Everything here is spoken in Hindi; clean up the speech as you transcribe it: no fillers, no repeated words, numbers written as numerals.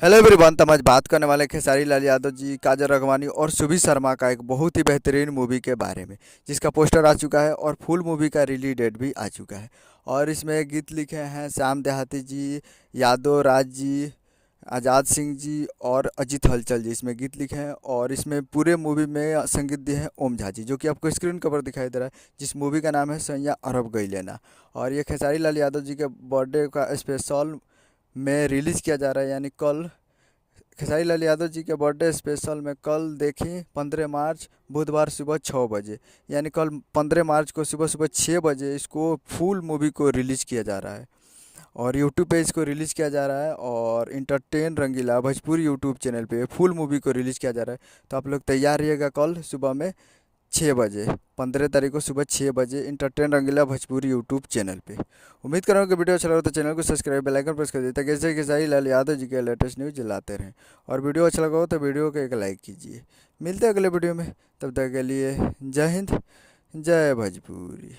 Hello everyone. तो हम आज बात करने वाले हैं खेसारी लाल यादव जी, काजल राघवानी और सुबीर शर्मा का एक बहुत ही बेहतरीन मूवी के बारे में, जिसका पोस्टर आ चुका है और फुल मूवी का रिलीज डेट भी आ चुका है। और इसमें गीत लिखे हैं श्याम देहाती जी, यादव राज जी, आज़ाद सिंह जी और अजीत हलचल जी इसमें गीत लिखे हैं। और इसमें पूरे मूवी में संगीत दिए हैं ओम झा जी, जो कि आपको स्क्रीन कवर दिखाई दे रहा है, जिस मूवी का नाम है सैया अरब गई लेना। और ये खेसारी लाल यादव जी के बर्थडे का स्पेशल में रिलीज़ किया जा रहा है, यानी कल खेसारी लाल यादव जी के बर्थडे स्पेशल में कल देखें 15 मार्च बुधवार सुबह 6 बजे, यानी कल 15 मार्च को सुबह सुबह 6 बजे इसको फुल मूवी को रिलीज़ किया जा रहा है। और यूट्यूब पे इसको रिलीज़ किया जा रहा है और इंटरटेन रंगीला भोजपुरी यूट्यूब चैनल पे फुल मूवी को रिलीज़ किया जा रहा है। तो आप लोग तैयार रहिएगा कल सुबह में 6 बजे, 15 तारीख को सुबह 6 बजे इंटरटेन रंगीला भोजपुरी यूट्यूब चैनल पे। उम्मीद कर रहा हूँ कि वीडियो अच्छा लगा तो चैनल को सब्सक्राइब बेल आइकन प्रेस कर दीजिए, ताकि ऐसे खेसारी लाल यादव जी के लेटेस्ट न्यूज़ लाते रहें। और वीडियो अच्छा लगा हो तो वीडियो को एक लाइक कीजिए। मिलते हैं अगले वीडियो में, तब तक के लिए जय हिंद, जय भोजपुरी।